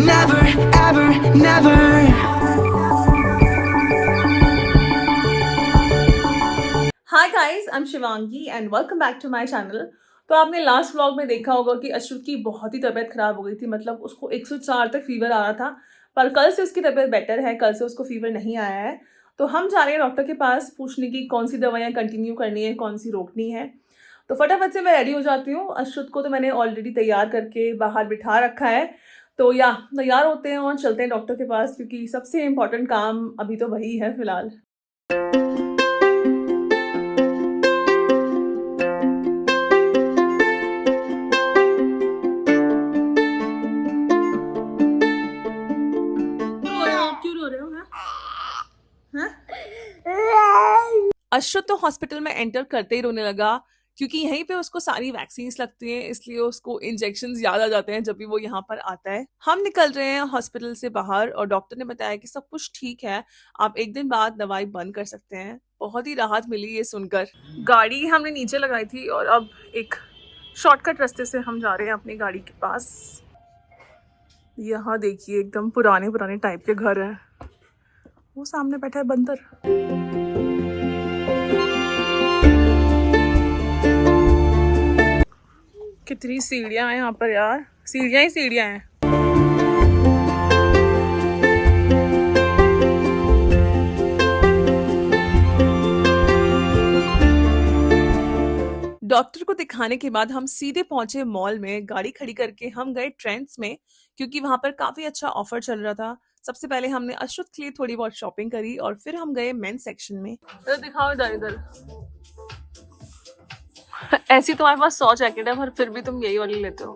never, ever, never. Hi guys, I am Shivangi and welcome back to my channel. तो आपने last vlog में देखा होगा कि अश्रुत की बहुत ही तबीयत खराब हो गई थी। मतलब उसको 104 तक फीवर आ रहा था, पर कल से उसकी तबीयत बेटर है। कल से उसको फीवर नहीं आया है। तो हम जा रहे हैं डॉक्टर के पास पूछने की कौन सी दवाइयाँ कंटिन्यू करनी है, कौन सी रोकनी है। तो फटाफट से मैं रेडी हो जाती हूँ। अश्रुत को तो मैंने ऑलरेडी तैयार करके बाहर बिठा रखा है। तो या तैयार होते हैं और चलते हैं डॉक्टर के पास, क्योंकि सबसे इम्पोर्टेंट काम अभी तो वही है फिलहाल। क्यों रो रहे हो आप? क्यों रो रहे हो? हैं? अश्रुत तो हॉस्पिटल में एंटर करते ही रोने लगा, क्योंकि यहीं पे उसको सारी वैक्सीन्स लगती हैं, इसलिए उसको इंजेक्शंस याद आ जाते हैं जब भी वो यहाँ पर आता है। हम निकल रहे हैं हॉस्पिटल से बाहर और डॉक्टर ने बताया कि सब कुछ ठीक है, आप एक दिन बाद दवाई बंद कर सकते हैं। बहुत ही राहत मिली ये सुनकर। गाड़ी हमने नीचे लगाई थी और अब एक शॉर्टकट रास्ते से हम जा रहे हैं अपनी गाड़ी के पास। यहाँ देखिए एकदम पुराने पुराने टाइप के घर हैं। वो सामने बैठा है बंदर। कितनी सीढ़ियाँ हैं यहाँ पर यार, सीढ़ियाँ ही सीढ़ियाँ हैं। डॉक्टर को दिखाने के बाद हम सीधे पहुंचे मॉल में। गाड़ी खड़ी करके हम गए ट्रेंड्स में, क्योंकि वहां पर काफी अच्छा ऑफर चल रहा था। सबसे पहले हमने अश्रुत के लिए थोड़ी बहुत शॉपिंग करी और फिर हम गए मेंस सेक्शन में। इधर दिखाओ, इधर इधर। ऐसी तुम्हारे पास 100 जैकेट है, पर फिर भी तुम यही वाली लेते हो।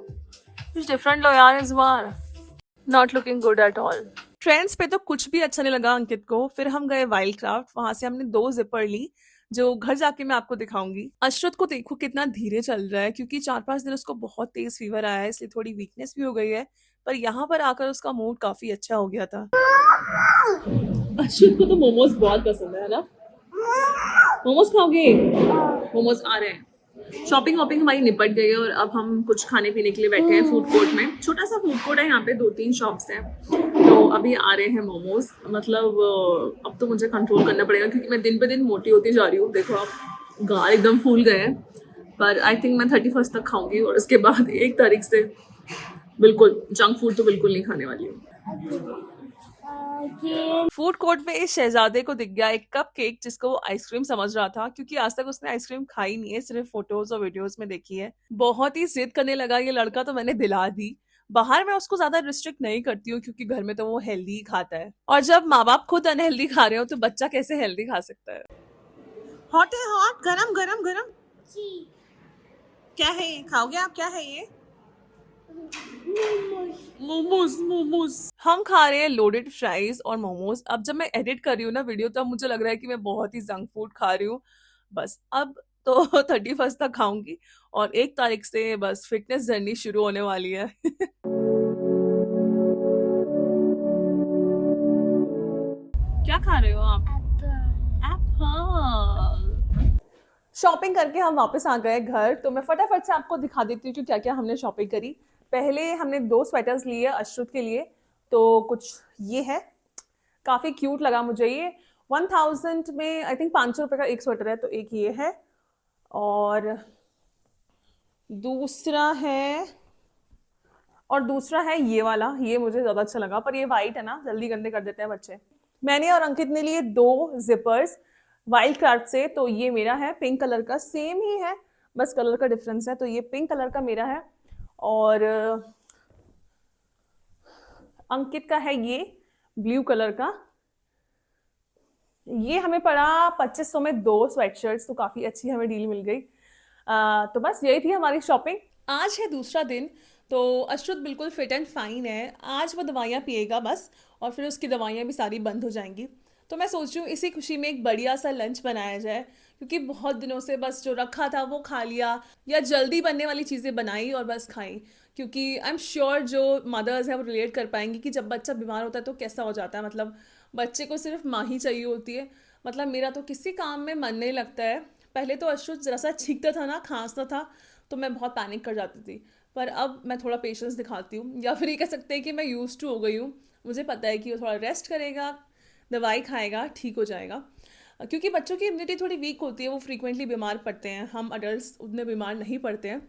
कुछ डिफरेंट लो यार इस बार। Not looking good at all. Trends पे तो कुछ भी अच्छा नहीं लगा अंकित को। फिर हम गए वाइल्ड क्राफ्ट, वहां से हमने 2 जिपर ली, जो घर जाके मैं आपको दिखाऊंगी। अशरत को देखो कितना धीरे चल रहा है, क्योंकि 4-5 दिन उसको बहुत तेज फीवर आया है, इसलिए थोड़ी वीकनेस भी हो गई है। पर यहाँ पर आकर उसका मूड काफी अच्छा हो गया था। अशरत को तो मोमोज बहुत पसंद है ना? मोमोज खाओगे? मोमोज आ रहे हैं। शॉपिंग वॉपिंग हमारी निपट गई है और अब हम कुछ खाने पीने के लिए बैठे हैं फूड कोर्ट में। छोटा सा फूड कोर्ट है, यहाँ पे 2-3 शॉप्स हैं। तो अभी आ रहे हैं मोमोज। मतलब अब तो मुझे कंट्रोल करना पड़ेगा, क्योंकि मैं दिन पे दिन मोटी होती जा रही हूँ। देखो आप, गाल एकदम फूल गए हैं। पर आई थिंक मैं 31 तक खाऊंगी और उसके बाद 1 तारीख से बिल्कुल जंक फूड तो बिल्कुल नहीं खाने वाली हूँ। फूड कोर्ट में इस शहजादे को दिख गया एक कप केक, जिसको वो आइसक्रीम समझ रहा था, क्योंकि आज तक उसने आइसक्रीम खाई नहीं है, सिर्फ फोटोज और वीडियोस में देखी है। बहुत ही जिद करने लगा ये लड़का, तो मैंने दिला दी। बाहर मैं उसको ज्यादा रिस्ट्रिक्ट नहीं करती हूँ, क्योंकि घर में तो वो हेल्दी ही खाता है, और जब माँ बाप खुद अनहेल्दी खा रहे हो तो बच्चा कैसे हेल्दी खा सकता है। हॉट है, हॉट, गरम गरम गरम। क्या है ये? खाओगे आप? क्या है ये? मोमोज मोमोज। हम खा रहे हैं लोडेड फ्राइज और मोमोज। अब जब मैं एडिट कर रही हूँ ना वीडियो, तब मुझे लग रहा है कि मैं बहुत ही जंक फूड खा रही हूँ। बस अब तो 31 तक खाऊंगी और 1 तारीख से बस फिटनेस जर्नी शुरू होने वाली है। क्या खा रहे हो आप? एप्पल। शॉपिंग करके हम वापस आ गए घर। तो मैं फटाफट से आपको दिखा देती हूँ कि क्या क्या हमने शॉपिंग करी। पहले हमने 2 स्वेटर्स लिए अश्रुत के लिए। तो कुछ ये है, काफ़ी क्यूट लगा मुझे ये। 1000 में आई थिंक 500 रुपये का एक स्वेटर है। तो एक ये है और दूसरा है, ये वाला। ये मुझे ज़्यादा अच्छा लगा, पर ये वाइट है ना, जल्दी गंदे कर देते हैं बच्चे। मैंने और अंकित ने लिए 2 जिपर्स वाइल्ड क्राफ्ट से। तो ये मेरा है पिंक कलर का, सेम ही है, बस कलर का डिफरेंस है। तो ये पिंक कलर का मेरा है और अंकित का है ये ब्लू कलर का। ये हमें पड़ा 2500 में 2 स्वेटशर्ट्स, तो काफ़ी अच्छी हमें डील मिल गई। तो बस यही थी हमारी शॉपिंग। आज है दूसरा दिन। तो अश्रुत बिल्कुल फिट एंड फाइन है। आज वो दवाइयाँ पिएगा बस, और फिर उसकी दवाइयाँ भी सारी बंद हो जाएंगी। तो मैं सोच रही हूँ इसी खुशी में एक बढ़िया सा लंच बनाया जाए, क्योंकि बहुत दिनों से बस जो रखा था वो खा लिया, या जल्दी बनने वाली चीज़ें बनाई और बस खाई। क्योंकि आई एम श्योर जो मदर्स हैं वो रिलेट कर पाएंगी कि जब बच्चा बीमार होता है तो कैसा हो जाता है। मतलब बच्चे को सिर्फ माँ ही चाहिए होती है। मतलब मेरा तो किसी काम में मन नहीं लगता है। पहले तो अश्रुत जरा सा छींकता था ना, खांसता था, तो मैं बहुत पैनिक कर जाती थी। पर अब मैं थोड़ा पेशेंस दिखाती हूँ, या फिर ये कह सकते हैं कि मैं यूज टू हो गई हूँ। मुझे पता है कि वो थोड़ा रेस्ट करेगा, दवाई खाएगा, ठीक हो जाएगा। क्योंकि बच्चों की इम्यूनिटी थोड़ी वीक होती है, वो फ्रीक्वेंटली बीमार पड़ते हैं, हम अडल्ट उतने बीमार नहीं पड़ते हैं।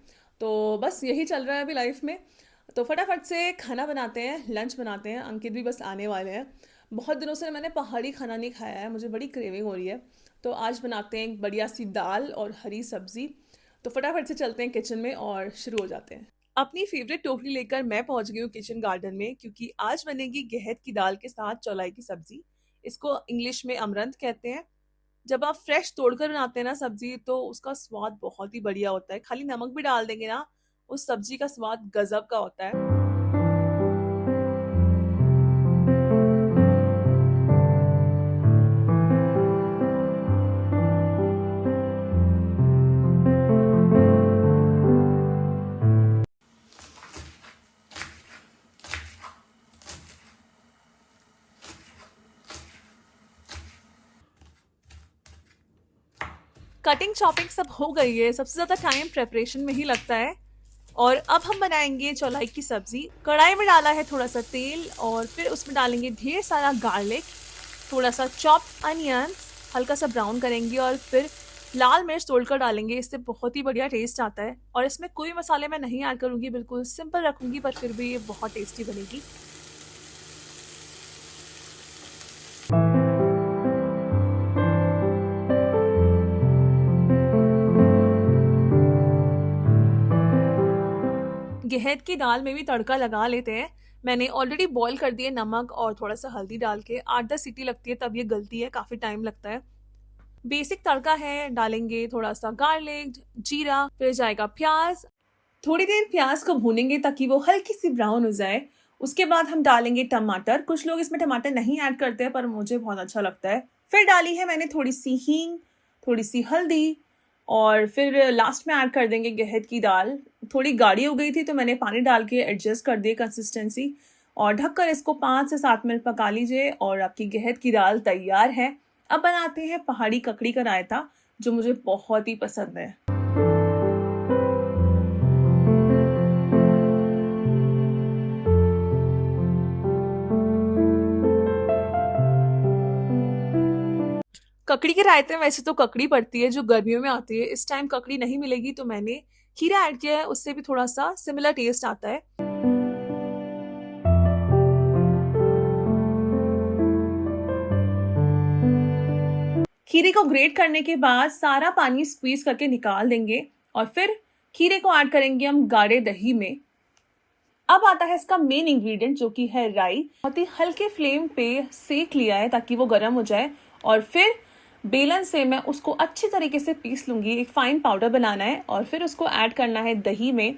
तो बस यही चल रहा है अभी लाइफ में। तो फटाफट से खाना बनाते हैं, लंच बनाते हैं। अंकित भी बस आने वाले हैं। बहुत दिनों से मैंने पहाड़ी खाना नहीं खाया है, मुझे बड़ी क्रेविंग हो रही है। तो आज बनाते हैं एक बढ़िया सी दाल और हरी सब्जी। तो फटाफट से चलते हैं किचन में और शुरू हो जाते हैं। अपनी फेवरेट टोकरी लेकर मैं पहुंच गई हूँ किचन गार्डन में, क्योंकि आज बनेगी गहत की दाल के साथ चौलाई की सब्जी। इसको इंग्लिश में अमरंथ कहते हैं। जब आप फ्रेश तोड़कर बनाते हैं ना सब्जी, तो उसका स्वाद बहुत ही बढ़िया होता है। खाली नमक भी डाल देंगे ना, उस सब्जी का स्वाद गजब का होता है। कटिंग चॉपिंग सब हो गई है, सबसे ज्यादा टाइम प्रेपरेशन में ही लगता है। और अब हम बनाएंगे चौलाई की सब्जी। कढ़ाई में डाला है थोड़ा सा तेल, और फिर उसमें डालेंगे ढेर सारा गार्लिक, थोड़ा सा चॉप्ड अनियंस, हल्का सा ब्राउन करेंगे, और फिर लाल मिर्च तोड़कर डालेंगे। इससे बहुत ही बढ़िया टेस्ट आता है। और इसमें कोई मसाले मैं नहीं ऐड करूंगी, बिल्कुल सिंपल रखूंगी, पर फिर भी ये बहुत टेस्टी बनेगी। गहत की दाल में भी तड़का लगा लेते हैं। मैंने ऑलरेडी बॉईल कर दिए नमक और थोड़ा सा हल्दी डाल के। 8-10 सीटी लगती है तब ये गलती है, काफी टाइम लगता है। बेसिक तड़का है, डालेंगे थोड़ा सा गार्लिक, जीरा, फिर जाएगा प्याज। थोड़ी देर प्याज को भूनेंगे ताकि वो हल्की सी ब्राउन हो जाए। उसके बाद हम डालेंगे टमाटर। कुछ लोग इसमें टमाटर नहीं ऐड करते हैं, पर मुझे बहुत अच्छा लगता है। फिर डाली है मैंने थोड़ी सी हींग, थोड़ी सी हल्दी, और फिर लास्ट में ऐड कर देंगे गहत की दाल। थोड़ी गाढ़ी हो गई थी तो मैंने पानी डाल के एडजस्ट कर दिए कंसिस्टेंसी, और ढककर इसको 5 से 7 मिनट पका लीजिए और आपकी गहत की दाल तैयार है। अब बनाते हैं पहाड़ी ककड़ी का रायता, जो मुझे बहुत ही पसंद है। ककड़ी के रायते में वैसे तो ककड़ी पड़ती है जो गर्मियों में आती है। इस टाइम ककड़ी नहीं मिलेगी तो मैंने खीरा ऐड किया है, उससे भी थोड़ा सा सिमिलर टेस्ट आता है। खीरे को ग्रेट करने के बाद सारा पानी स्क्वीज करके निकाल देंगे, और फिर खीरे को ऐड करेंगे हम गाढ़े दही में। अब आता है इसका मेन इंग्रेडिएंट, जो कि है राई। बहुत ही हल्के फ्लेम पे सेक लिया है ताकि वो गर्म हो जाए, और फिर बेलन से मैं उसको अच्छी तरीके से पीस लूंगी। एक फाइन पाउडर बनाना है, और फिर उसको ऐड करना है दही में।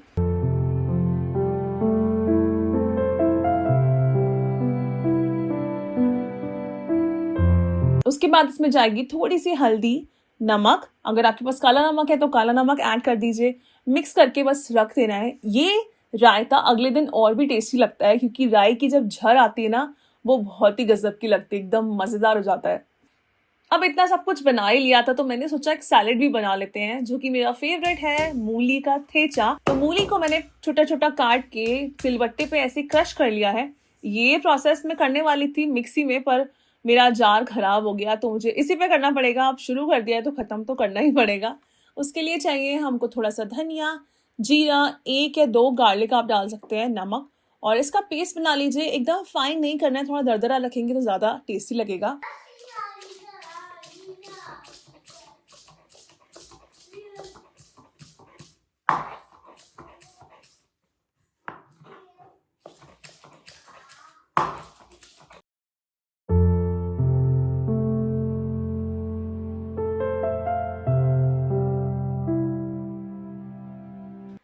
उसके बाद इसमें जाएगी थोड़ी सी हल्दी, नमक। अगर आपके पास काला नमक है तो काला नमक ऐड कर दीजिए। मिक्स करके बस रख देना है। ये रायता अगले दिन और भी टेस्टी लगता है, क्योंकि राई की जब झर आती है ना, वो बहुत ही गजब की लगती है, एकदम मजेदार हो जाता है। अब इतना सब कुछ बना ही लिया था तो मैंने सोचा एक सैलेड भी बना लेते हैं, जो कि मेरा फेवरेट है, मूली का ठेचा। तो मूली को मैंने छोटा छोटा काट के सिलबट्टे पे ऐसे क्रश कर लिया है। ये प्रोसेस मैं करने वाली थी मिक्सी में, पर मेरा जार खराब हो गया तो मुझे इसी पे करना पड़ेगा। अब शुरू कर दिया है तो खत्म तो करना ही पड़ेगा। उसके लिए चाहिए हमको थोड़ा सा धनिया, जीरा, 1 या 2 गार्लिक आप डाल सकते हैं, नमक, और इसका पेस्ट बना लीजिए। एकदम फाइन नहीं करना है, थोड़ा दरदरा रखेंगे तो ज्यादा टेस्टी लगेगा।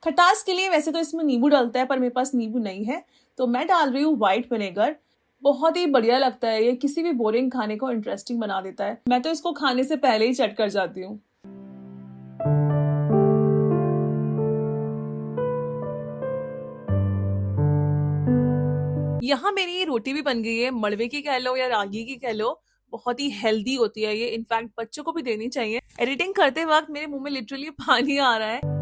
खटास के लिए वैसे तो इसमें नींबू डलता है, पर मेरे पास नींबू नहीं है तो मैं डाल रही हूँ व्हाइट विनेगर। बहुत ही बढ़िया लगता है ये, किसी भी बोरिंग खाने को इंटरेस्टिंग बना देता है। मैं तो इसको खाने से पहले ही चट कर जाती हूँ। यहाँ मेरी रोटी भी बन गई है, मड़वे की कह लो या रागी की कह लो। बहुत ही हेल्दी होती है ये, इनफैक्ट बच्चों को भी देनी चाहिए। एडिटिंग करते वक्त मेरे मुंह में लिटरली पानी आ रहा है।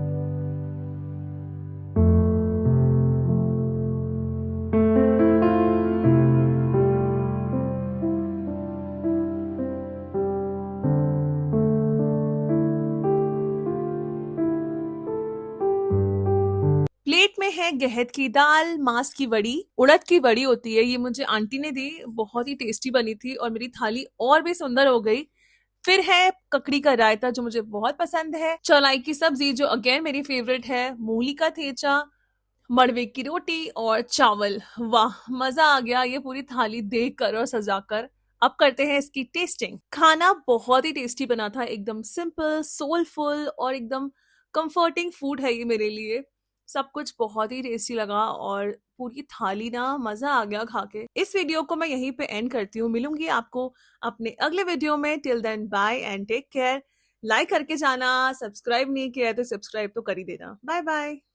में है गहत की दाल, मांस की वड़ी, उड़द की वड़ी होती है, ये मुझे आंटी ने दी, बहुत ही टेस्टी बनी थी और मेरी थाली और भी सुंदर हो गई। फिर है ककड़ी का रायता जो मुझे बहुत पसंद है, चौलाई की सब्जी जो अगेन मेरी फेवरेट है, मूली का थेचा, मड़वे की रोटी और चावल। वाह, मजा आ गया ये पूरी थाली देखकर और सजाकर। अब करते हैं इसकी टेस्टिंग। खाना बहुत ही टेस्टी बना था, एकदम सिंपल, सोलफुल और एकदम कंफर्टिंग फूड है ये मेरे लिए। सब कुछ बहुत ही टेस्टी लगा और पूरी थाली ना मजा आ गया खा के। इस वीडियो को मैं यहीं पे एंड करती हूँ, मिलूंगी आपको अपने अगले वीडियो में। Till then bye and take care. Like करके जाना, सब्सक्राइब नहीं किया है तो सब्सक्राइब तो कर ही देना। Bye bye.